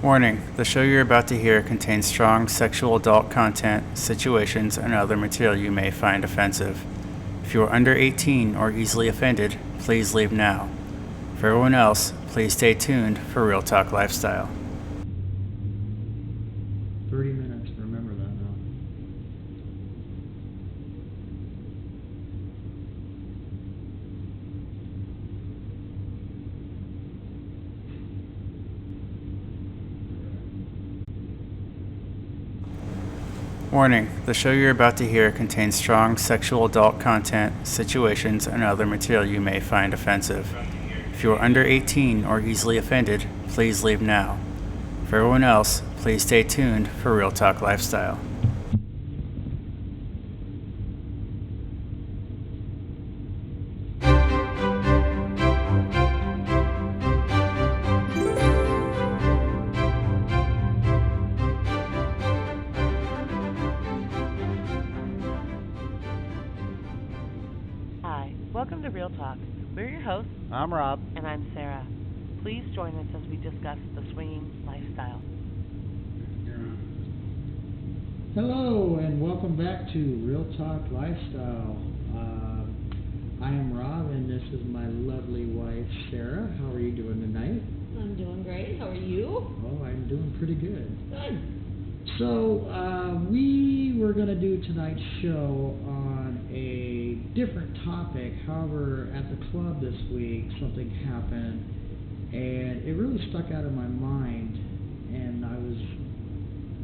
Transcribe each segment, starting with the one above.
Warning, the show you're about to hear contains strong sexual adult content, situations, and other material you may find offensive. If you are under 18 or easily offended, please leave now. For everyone else, please stay tuned for Real Talk Lifestyle. 30 minutes, remember that now. Warning, the show you're about to hear contains strong sexual adult content, situations, and other material you may find offensive. If you are under 18 or easily offended, please leave now. For everyone else, please stay tuned for Real Talk Lifestyle. Hi, welcome to Real Talk. We're your hosts, I'm Rob. and I'm Sarah. Please join us as we discuss the swinging lifestyle. Hello, and welcome back to Real Talk Lifestyle. I am Rob, and this is my lovely wife, Sarah. How are you doing tonight? I'm doing great. How are you? Oh, I'm doing pretty good. Good. So, we were going to do tonight's show on a different topic. However, at the club this week, something happened, and it really stuck out in my mind, and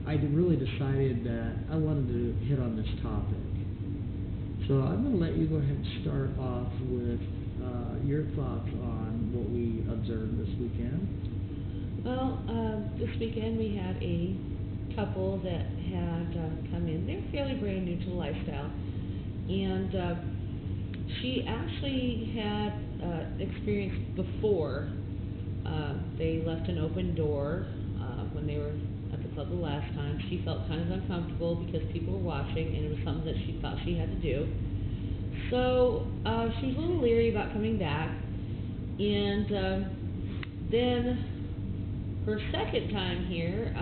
I really decided that I wanted to hit on this topic. So I'm going to let you go ahead and start off with your thoughts on what we observed this weekend. Well, this weekend we had a couple that had come in. They're fairly brand new to the lifestyle, and she actually had experience before. They left an open door when they were at the club the last time. She felt kind of uncomfortable because people were watching, and it was something that she thought she had to do. So she was a little leery about coming back, and then her second time here,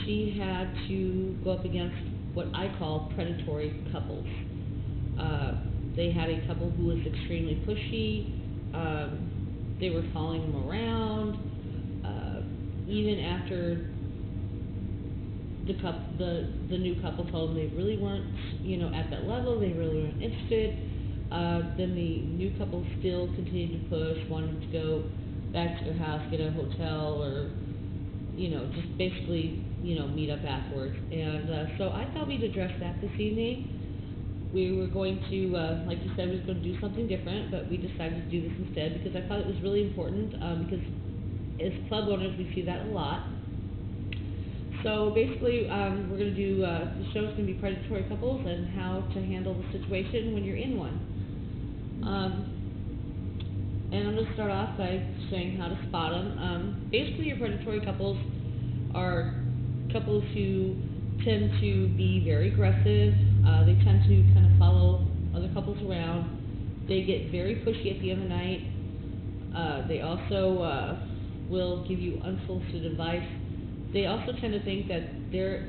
she had to go up against what I call predatory couples. They had a couple who was extremely pushy. They were following them around. Even after the new couple told them they really weren't, at that level, they really weren't interested. Then the new couple still continued to push, wanted to go back to their house, get a hotel, or just basically meet up afterwards. And so I thought we'd address that this evening. We were going to, like you said, we were going to do something different, but we decided to do this instead because I thought it was really important because as club owners we see that a lot. So basically we're going to do, the show's going to be predatory couples and how to handle the situation when you're in one. And I'm going to start off by saying how to spot them. Basically your predatory couples are couples who tend to be very aggressive. They tend to kind of follow other couples around. They get very pushy at the end of the night. They also will give you unsolicited advice. They also tend to think that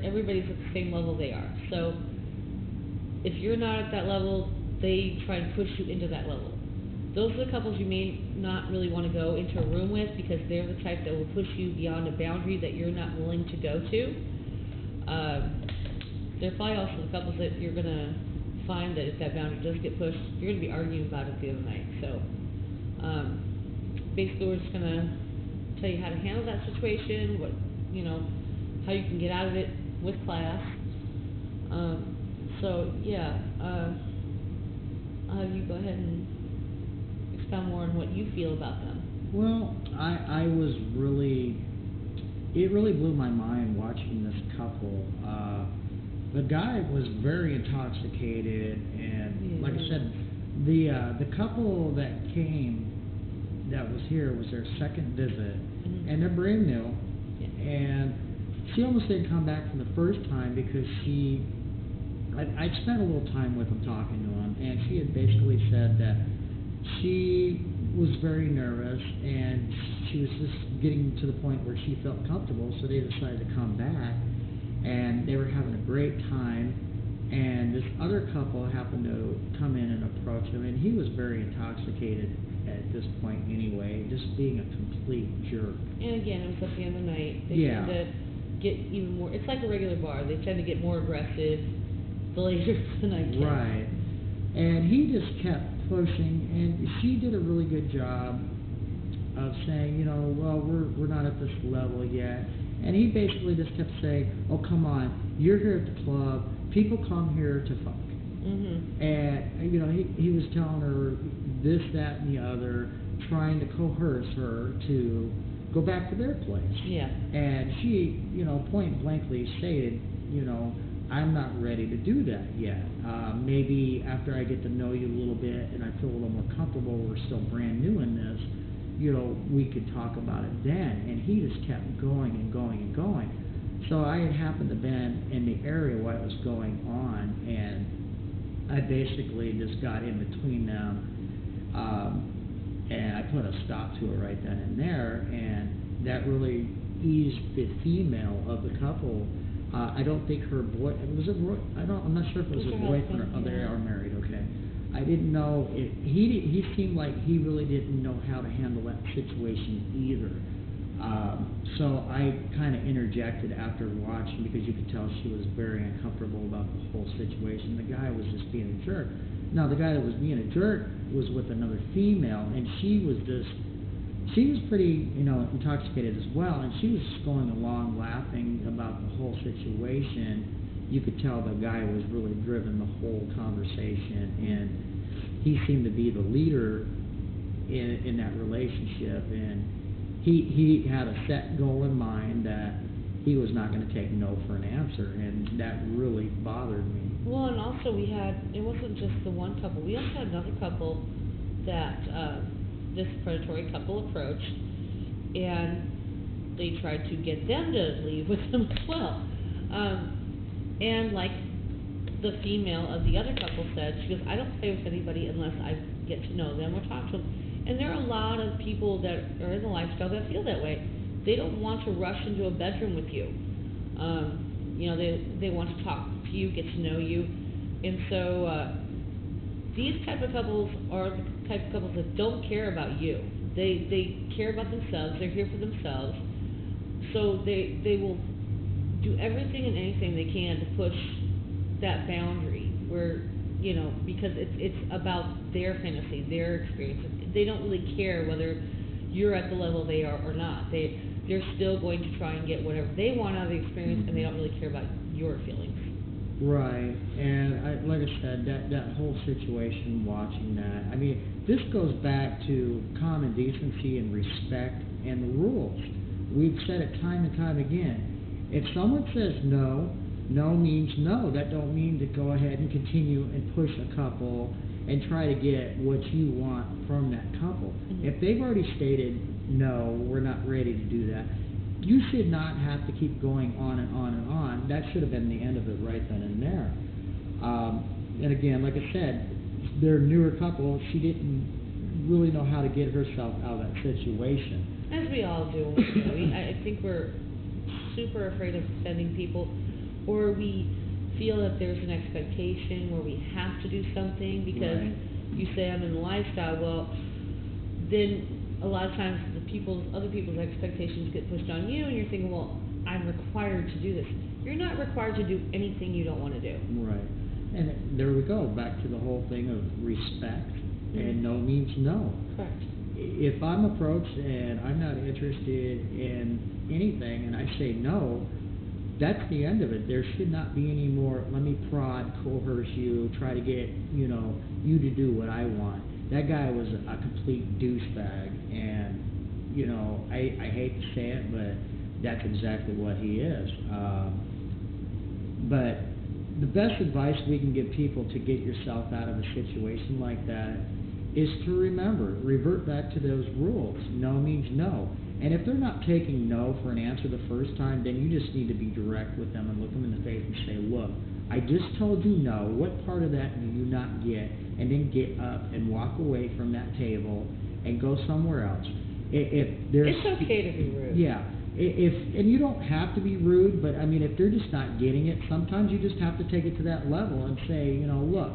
everybody's at the same level they are. So if you're not at that level, they try and push you into that level. Those are the couples you may not really want to go into a room with because they're the type that will push you beyond a boundary that you're not willing to go to. They're probably also the couples that you're going to find that if that boundary does get pushed, you're going to be arguing about it the other night. So basically we're just going to tell you how to handle that situation, how you can get out of it with class. So yeah, I'll have you go ahead and expound more on what you feel about them. Well, it really blew my mind watching this couple. The guy was very intoxicated, and like I said, the couple that was here was their second visit, and they're brand new, and she almost didn't come back from the first time because I'd spent a little time with them talking to him, and she had basically said that she was very nervous, and she was just getting to the point where she felt comfortable, so they decided to come back, and they were having a great time. And this other couple happened to come in and approach him, and he was very intoxicated at this point anyway, just being a complete jerk. And again, it was at the end of the night. They Yeah. tend to get even more. It's like a regular bar. They tend to get more aggressive the later the night gets. Right. And he just kept pushing, and she did a really good job of saying, well, we're not at this level yet. And he basically just kept saying, oh, come on, you're here at the club. People come here to fuck. Mm-hmm. And, he was telling her this, that, and the other, trying to coerce her to go back to their place. Yeah. And she, point blankly stated, I'm not ready to do that yet. Maybe after I get to know you a little bit and I feel a little more comfortable, we're still brand new in this, we could talk about it then. And he just kept going and going and going. So I had happened to been in the area while it was going on, and I basically just got in between them, and I put a stop to it right then and there, and that really eased the female of the couple. I don't think her boy I'm not sure if it was her boyfriend or they are married. Okay, I didn't know if he seemed like he really didn't know how to handle that situation either. So I kind of interjected after watching, because you could tell she was very uncomfortable about the whole situation. The guy was just being a jerk. Now, the guy that was being a jerk was with another female, and she was pretty, intoxicated as well, and she was just going along laughing about the whole situation. You could tell the guy was really driven the whole conversation, and he seemed to be the leader in that relationship, and he had a set goal in mind that he was not going to take no for an answer, and that really bothered me. Well, and also it wasn't just the one couple. We also had another couple that this predatory couple approached, and they tried to get them to leave with them as well. And like the female of the other couple said, she goes, I don't play with anybody unless I get to know them or talk to them. And there are a lot of people that are in the lifestyle that feel that way. They don't want to rush into a bedroom with you. They want to talk to you, get to know you. And so these type of couples are the type of couples that don't care about you. They care about themselves. They're here for themselves. So they will do everything and anything they can to push that boundary where, because it's about their fantasy, their experience. They don't really care whether you're at the level they are or not. They're still going to try and get whatever they want out of the experience, and they don't really care about your feelings. Right, and like I said, that whole situation, watching that, this goes back to common decency and respect and the rules. We've said it time and time again. If someone says no, no means no. That don't mean to go ahead and continue and push a couple and try to get what you want from that couple. Mm-hmm. If they've already stated, no, we're not ready to do that, you should not have to keep going on and on and on. That should have been the end of it right then and there. And again, like I said, they're a newer couple. She didn't really know how to get herself out of that situation. As we all do. I think we're super afraid of offending people, or we feel that there's an expectation where we have to do something because you say I'm in the lifestyle. Well, then a lot of times other people's expectations get pushed on you, and you're thinking, well, I'm required to do this. You're not required to do anything you don't want to do. Right. And there we go, back to the whole thing of respect, and no means no. Correct. If I'm approached and I'm not interested in anything and I say no, that's the end of it. There should not be any more, let me prod, coerce you, try to get, you to do what I want. That guy was a complete douchebag, and, I hate to say it, but that's exactly what he is. But the best advice we can give people to get yourself out of a situation like that is to revert back to those rules. No means no. And if they're not taking no for an answer the first time, then you just need to be direct with them and look them in the face and say, look, I just told you no. What part of that do you not get? And then get up and walk away from that table and go somewhere else. If there's It's okay to be rude. Yeah. And you don't have to be rude, but I mean, if they're just not getting it, sometimes you just have to take it to that level and say, look,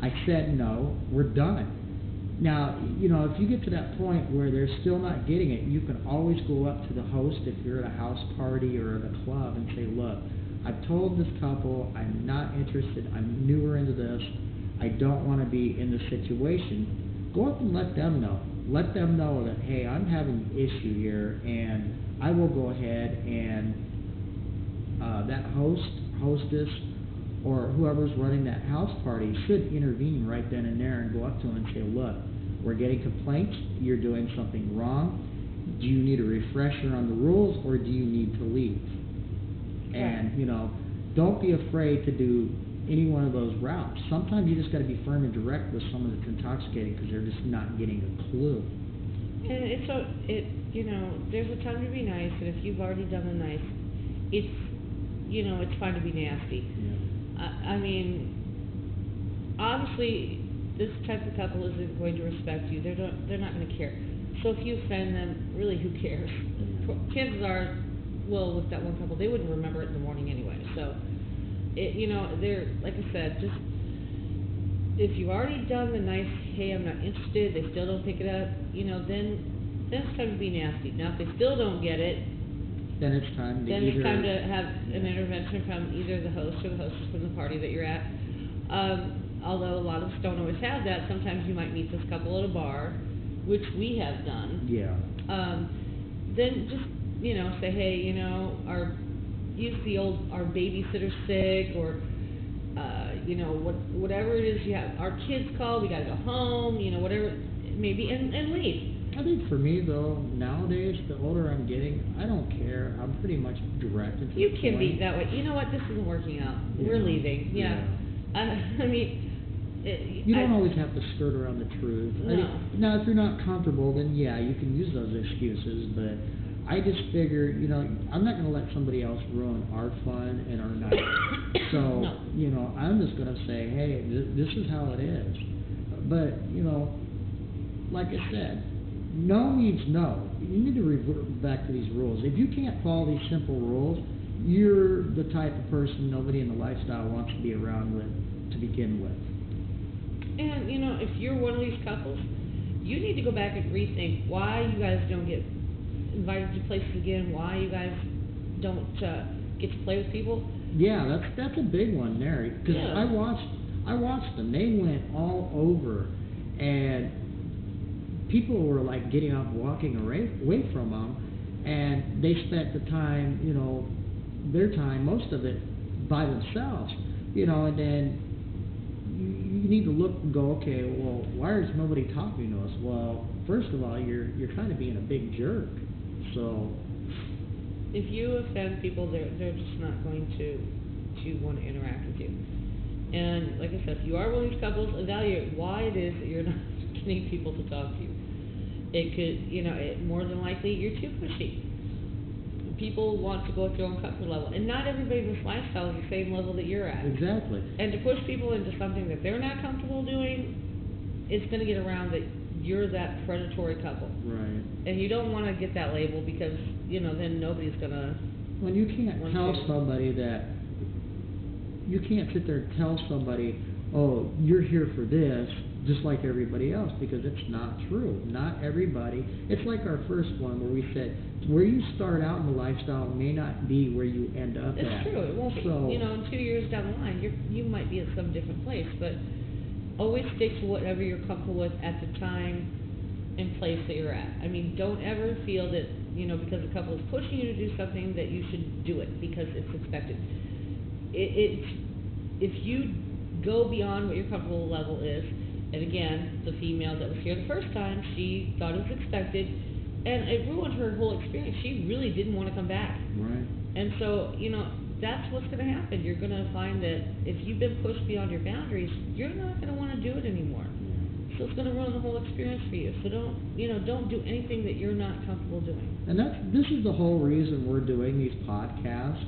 I said no, we're done. Now, if you get to that point where they're still not getting it, you can always go up to the host if you're at a house party or at a club and say, look, I've told this couple I'm not interested, I'm newer into this, I don't want to be in this situation. Go up and let them know. Let them know that, hey, I'm having an issue here, and I will go ahead and that hostess, or whoever's running that house party should intervene right then and there and go up to them and say, look, we're getting complaints, you're doing something wrong, do you need a refresher on the rules, or do you need to leave? And, don't be afraid to do any one of those routes. Sometimes you just got to be firm and direct with someone that's intoxicated because they're just not getting a clue. And there's a time to be nice, and if you've already done the nice, it's fine to be nasty. Yeah. I mean, obviously, this type of couple isn't going to respect you. They're not going to care. So if you offend them, really, who cares? Chances are, well, with that one couple, they wouldn't remember it in the morning anyway. So, they're, like I said, just if you've already done the nice, hey, I'm not interested, they still don't pick it up, then it's time to be nasty. Now, if they still don't get it, then it's time to have an intervention from either the host or the hostess from the party that you're at. Although a lot of us don't always have that, sometimes you might meet this couple at a bar, which we have done. Yeah. Then just, say, hey, our babysitter's sick, or, whatever it is you have. Our kids call, we got to go home, whatever it may be, and leave. I think for me, though, nowadays, the older I'm getting, I don't care. I'm pretty much direct to the You can point. be that way. You know what? This isn't working out. Yeah. We're leaving. Yeah. I mean... You don't always have to skirt around the truth. No. Now, if you're not comfortable, then yeah, you can use those excuses, but I just figure, I'm not going to let somebody else ruin our fun and our night. So, No. I'm just going to say, hey, this is how it is. But, like I said, no means no. You need to revert back to these rules. If you can't follow these simple rules, you're the type of person nobody in the lifestyle wants to be around with to begin with. And, if you're one of these couples, you need to go back and rethink why you guys don't get invited to places again, why you guys don't get to play with people. Yeah, that's a big one there. Because Yeah. I watched them. They went all over, and people were like getting up, walking away from them, and they spent the time, their time, most of it, by themselves, and then you need to look and go, okay, well, why is nobody talking to us? Well, first of all, you're kind of being a big jerk. So if you offend people, they're just not going to want to interact with you. And like I said, if you are one of these couples, evaluate why it is that you're not getting people to talk to you. It could, more than likely, you're too pushy. People want to go at their own comfort level, and not everybody in this lifestyle is the same level that you're at. Exactly. And to push people into something that they're not comfortable doing, it's going to get around that you're that predatory couple. Right. And you don't want to get that label because, then nobody's going to... When you can't tell somebody that... You can't sit there and tell somebody, oh, you're here for this, just like everybody else, because it's not true. Not everybody... It's like our first one where we said, where you start out in the lifestyle may not be where you end up at. It's true. It won't be. In 2 years down the line, you might be at some different place, but always stick to whatever you're comfortable with at the time and place that you're at. I mean, don't ever feel that, because a couple is pushing you to do something that you should do it because it's expected. If you go beyond what your comfortable level is, and again, the female that was here the first time, she thought it was expected, and it ruined her whole experience. She really didn't want to come back. Right. And so, that's what's going to happen. You're going to find that if you've been pushed beyond your boundaries, you're not going to want to do it anymore. So it's going to ruin the whole experience for you. So don't do anything that you're not comfortable doing. And this is the whole reason we're doing these podcasts,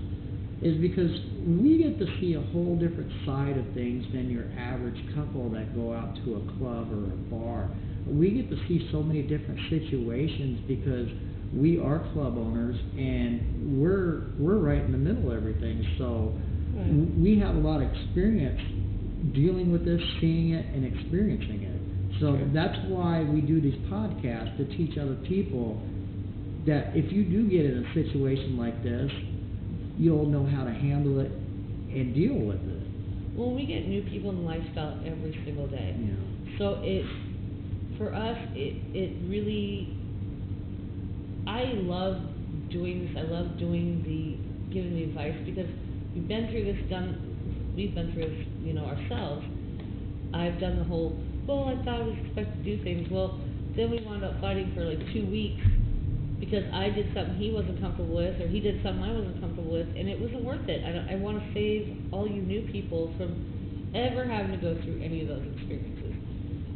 is because we get to see a whole different side of things than your average couple that go out to a club or a bar. we get to see so many different situations because we are club owners and we're right in the middle of everything. So we have a lot of experience dealing with this, seeing it, and experiencing it. So that's why we do these podcasts, to teach other people that if you do get in a situation like this, you'll know how to handle it and deal with it. Well, we get new people in the lifestyle every single day. Yeah. So for us, it really, I love doing this. I love giving the advice because we've been through this, ourselves. I've done the whole, well, I thought I was expected to do things. Well, then we wound up fighting for like 2 weeks because I did something he wasn't comfortable with, or he did something I wasn't comfortable with, and it wasn't worth it. I want to save all you new people from ever having to go through any of those experiences.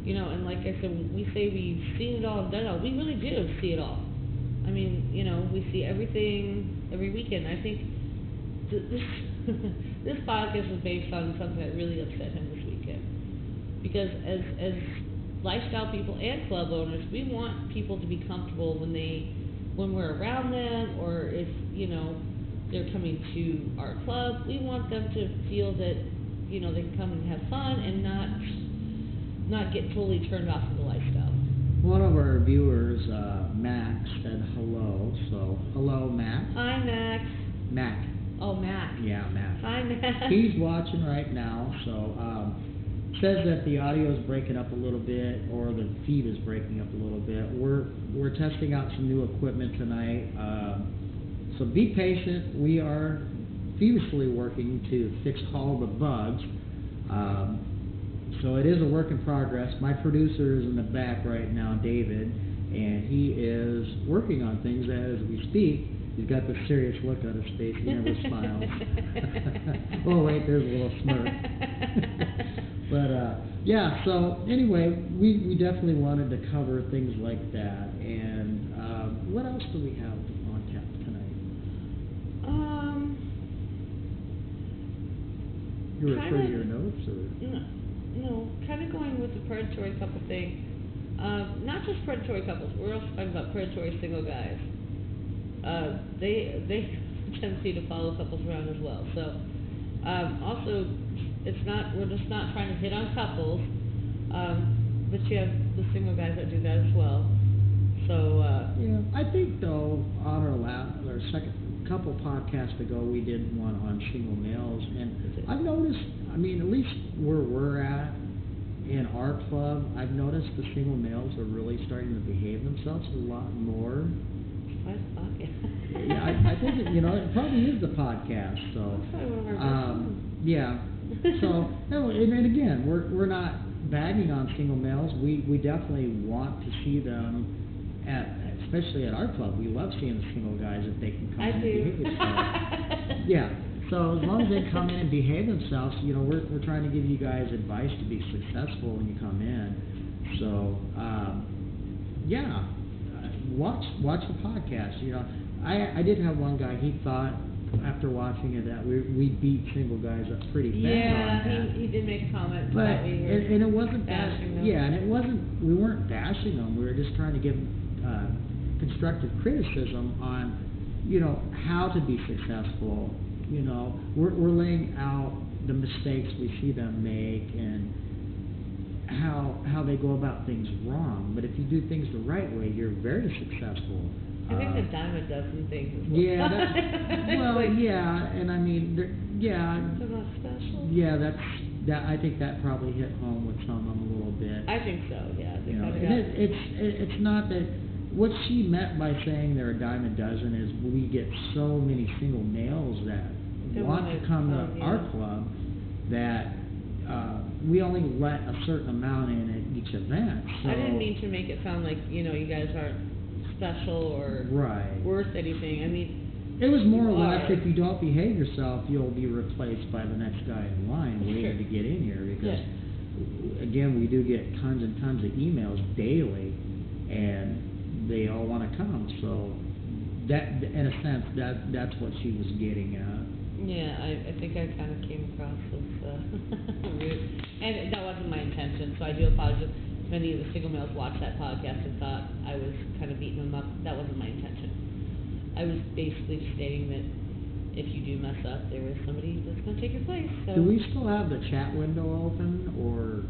And like I said, we say we've seen it all and done it all. We really do see it all. I mean, we see everything every weekend. I think this podcast was based on something that really upset him this weekend. Because as lifestyle people and club owners, we want people to be comfortable when we're around them, or if they're coming to our club. We want them to feel that they can come and have fun and not get totally turned off of the lifestyle. One of our viewers, Max, said hello. So hello, Max. Hi, Max. Mac. Oh, Max. Yeah, Max. Hi, Max. He's watching right now. So says that the audio is breaking up a little bit, or the feed is breaking up a little bit. We're testing out some new equipment tonight. So be patient. We are feverishly working to fix all the bugs. So it is a work in progress. My producer is in the back right now, David, and he is working on things as we speak. He's got this serious look on his face. He never smiles. Oh, wait, there's a little smirk. But, yeah, so anyway, we definitely wanted to cover things like that. And what else do we have on tap tonight? You refer to your notes, or? No, kind of going with the predatory couple thing. Not just predatory couples. We're also talking about predatory single guys. They have a tendency to follow couples around as well. So, also, we're just not trying to hit on couples, but you have the single guys that do that as well. So, yeah, I think though on our second couple podcasts ago, we did one on single males, and I've noticed. I mean, at least where we're at in our club, I've noticed the single males are really starting to behave themselves a lot more. Yeah, I think it probably is the podcast. So, yeah. So, and again, we're not bagging on single males. We definitely want to see them especially at our club. We love seeing the single guys if they can come in and behave themselves. Yeah. So as long as they come in and behave themselves, we're trying to give you guys advice to be successful when you come in. So, yeah. Watch the podcast. I did have one guy. He thought after watching it that we beat single guys up pretty bad. Yeah, he did make a comment. But we were and it wasn't bashing them. Yeah, and it wasn't. We weren't bashing them. We were just trying to give constructive criticism on how to be successful. We're laying out the mistakes we see them make and how they go about things wrong. But if you do things the right way, you're very successful. I think the dime a dozen things as well. Yeah, yeah, and I mean, they're not special. Yeah, I think that probably hit home with some of them a little bit. I think so. Yeah, it's not that. What she meant by saying they're a dime a dozen is we get so many single males that want to come to our club that we only let a certain amount in at each event. So, I didn't mean to make it sound like you guys aren't special or worth anything. I mean, it was more or less if you don't behave yourself, you'll be replaced by the next guy in line waiting to get in here. Because again, we do get tons and tons of emails daily, and they all want to come. So that, in a sense, that's what she was getting at. Yeah, I think I kind of came across as rude, and that wasn't my intention. So I do apologize. if any of the single males watched that podcast and thought I was kind of beating them up, that wasn't my intention. I was basically just stating that if you do mess up, there is somebody that's going to take your place. So. Do we still have the chat window open, or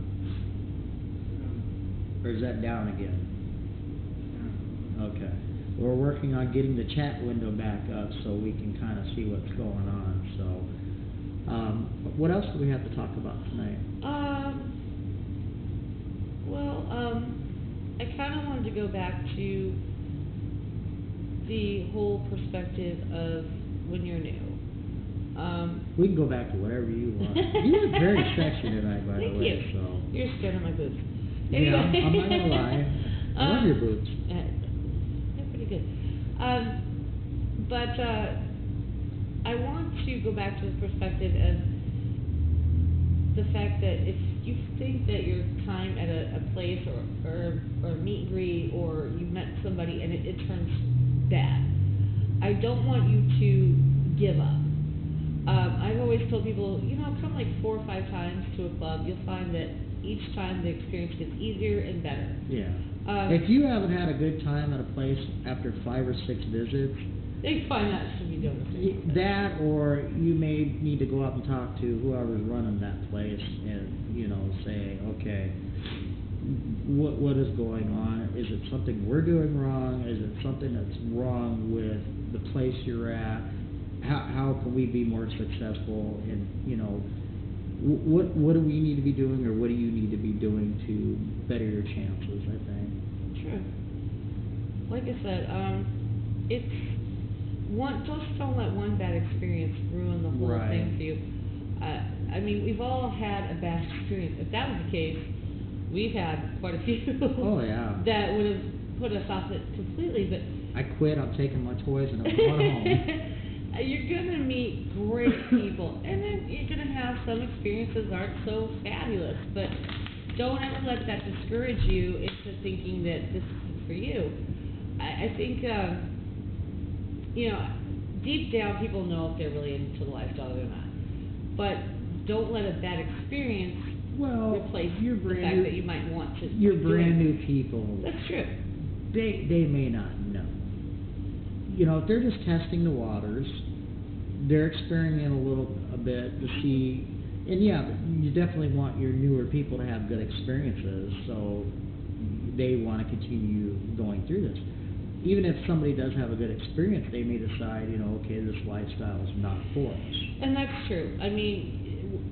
is that down again? Okay. We're working on getting the chat window back up so we can kind of see what's going on. So, what else do we have to talk about tonight? I kind of wanted to go back to the whole perspective of when you're new. We can go back to whatever you want. You look very sexy tonight, by the way. Thank you. So. You're scared of my boobs. Yeah, I'm not gonna lie. I love your boobs. They're pretty good. But I want to go back to the perspective of the fact that if you think that your time at a place or meet and greet, or you met somebody and it turns bad, I don't want you to give up. I've always told people, come like 4 or 5 times to a club. You'll find that each time the experience gets easier and better. Yeah. If you haven't had a good time at a place after 5 or 6 visits, they find that to be doing the same. That, or you may need to go up and talk to whoever's running that place and, say, okay, what is going on? Is it something we're doing wrong? Is it something that's wrong with the place you're at? How can we be more successful? And, what do we need to be doing, or what do you need to be doing to better your chances, I think. Sure. Like I said, just don't let one bad experience ruin the whole thing for you. We've all had a bad experience. If that was the case, we've had quite a few. Oh, yeah. That would have put us off it completely. But I quit. I'm taking my toys and I'm going home. You're gonna meet great people, and then you're gonna have some experiences aren't so fabulous. But don't ever let that discourage you into thinking that this isn't for you. I think. Deep down, people know if they're really into the lifestyle or not. But don't let a bad experience replace the fact that you might want to. You're brand new people. That's true. They may not know. If they're just testing the waters, they're experimenting a bit to see. And yeah, you definitely want your newer people to have good experiences, so they want to continue going through this. Even if somebody does have a good experience, they may decide, okay, this lifestyle is not for us. And that's true.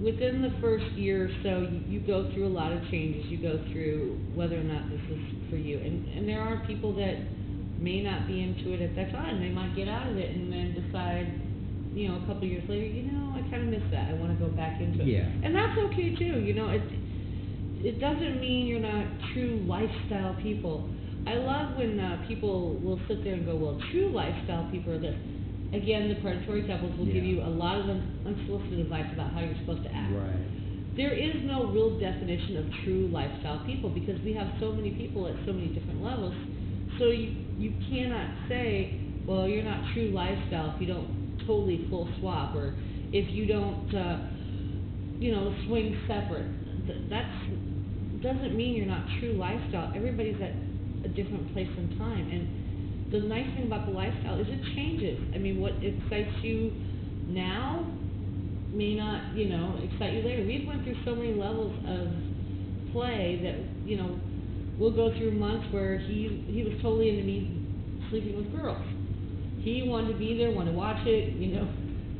Within the first year or so, you go through a lot of changes. You go through whether or not this is for you. And there are people that may not be into it at that time. They might get out of it and then decide, a couple of years later, I kind of miss that. I want to go back into it. Yeah. And that's okay, too. It doesn't mean you're not true lifestyle people. I love when people will sit there and go, well, true lifestyle people are this. Again, the predatory couples will give you a lot of unsolicited advice about how you're supposed to act. Right. There is no real definition of true lifestyle people because we have so many people at so many different levels. So you cannot say, well, you're not true lifestyle if you don't totally full swap, or if you don't, swing separate. That doesn't mean you're not true lifestyle. Everybody's at a different place and time, and the nice thing about the lifestyle is it changes. What excites you now may not, excite you later. We've went through so many levels of play that, we'll go through months where he was totally into me sleeping with girls. He wanted to be there, wanted to watch it,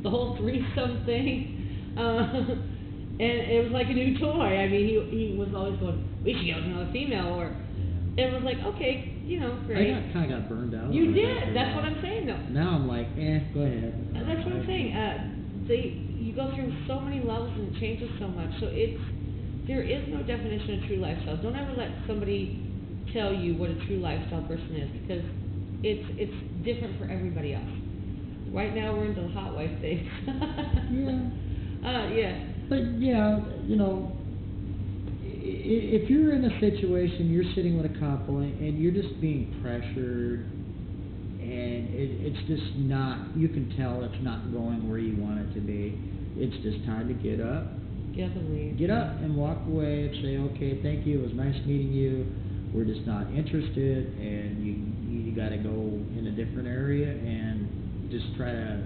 the whole threesome thing. And it was like a new toy. He was always going, we should get with another female, or it was like, okay, great. I kind of got burned out. You did. That's what I'm saying, though. Now I'm like, go ahead. That's what I'm saying. You go through so many levels and it changes so much. So there is no definition of true lifestyle. Don't ever let somebody tell you what a true lifestyle person is, because it's different for everybody else. Right now we're into the hot wife phase. Yeah. But yeah, if you're in a situation, you're sitting with a couple and you're just being pressured, and it's just not, you can tell it's not going where you want it to be. It's just time to get up, Get up and leave. Get up and walk away and say, okay, thank you, it was nice meeting you. We're just not interested, and you got to go in a different area and just try to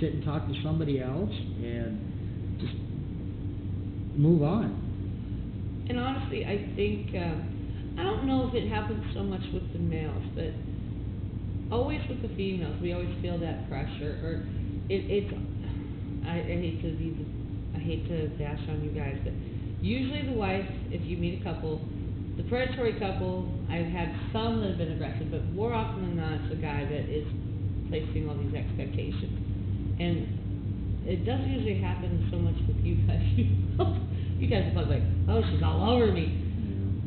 sit and talk to somebody else and just move on. And honestly, I think, I don't know if it happens so much with the males, but always with the females, we always feel that pressure, or I hate to bash on you guys, but usually the wife, if you meet a couple, the predatory couple, I've had some that have been aggressive, but more often than not, it's a guy that is placing all these expectations. And it doesn't usually happen so much with you guys. You guys are probably like, oh, she's all over me.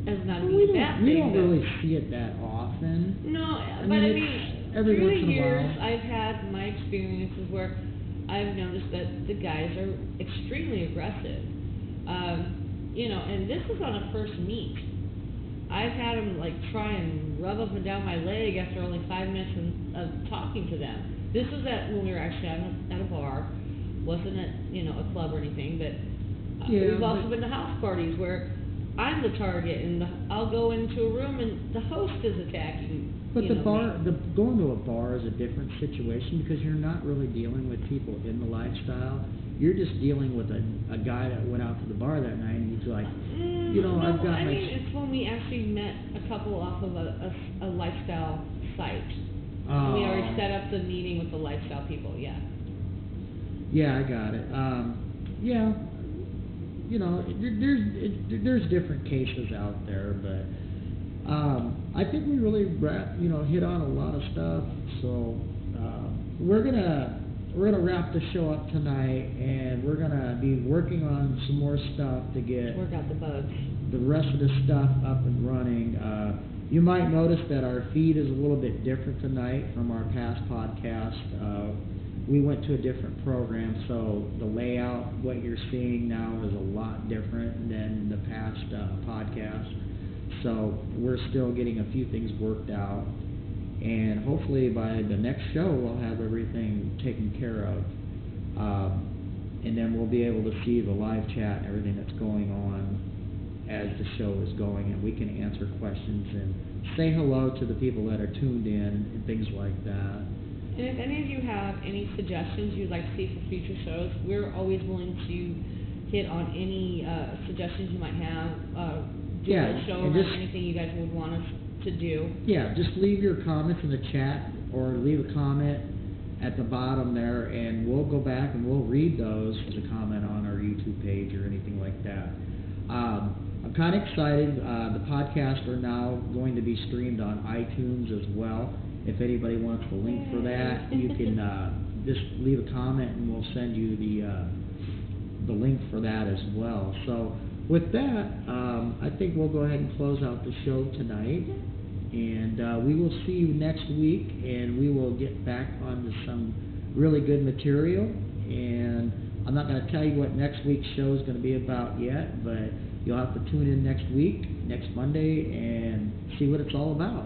That's not Well, a bad thing. we don't really see it that often. No, mean, but every through once the in a years, while. I've had my experiences where I've noticed that the guys are extremely aggressive. And this is on a first meet. I've had them like try and rub up and down my leg after only 5 minutes of talking to them. This was when we were actually at a bar. Wasn't at a club or anything, but we've also been to house parties where I'm the target, and I'll go into a room and the host is attacking. But me. Going to a bar is a different situation because you're not really dealing with people in the lifestyle. You're just dealing with a guy that went out to the bar that night, and he's like, I've got my. It's when we actually met a couple off of a lifestyle site. Oh. And we already set up the meeting with the lifestyle people. Yeah. Yeah, I got it. There's different cases out there, but I think we really hit on a lot of stuff. So we're gonna wrap the show up tonight, and we're gonna be working on some more stuff to get Work out the bugs. the rest of the stuff up and running. You might notice that our feed is a little bit different tonight from our past podcast. We went to a different program, so the layout, what you're seeing now, is a lot different than the past podcast. So we're still getting a few things worked out, and hopefully by the next show we'll have everything taken care of, and then we'll be able to see the live chat and everything that's going on as the show is going, and we can answer questions and say hello to the people that are tuned in and things like that. And if any of you have any suggestions you'd like to see for future shows, we're always willing to hit on any suggestions you might have. Do a show or anything you guys would want us to do. Yeah, just leave your comments in the chat or leave a comment at the bottom there, and we'll go back and we'll read those as a comment on our YouTube page or anything like that. I'm kind of excited. The podcasts are now going to be streamed on iTunes as well. If anybody wants the link for that, you can just leave a comment and we'll send you the link for that as well. So with that, I think we'll go ahead and close out the show tonight, and we will see you next week, and we will get back onto some really good material. And I'm not going to tell you what next week's show is going to be about yet, but you'll have to tune in next week, next Monday, and see what it's all about.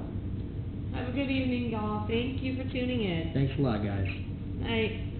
Have a good evening, y'all. Thank you for tuning in. Thanks a lot, guys. Night.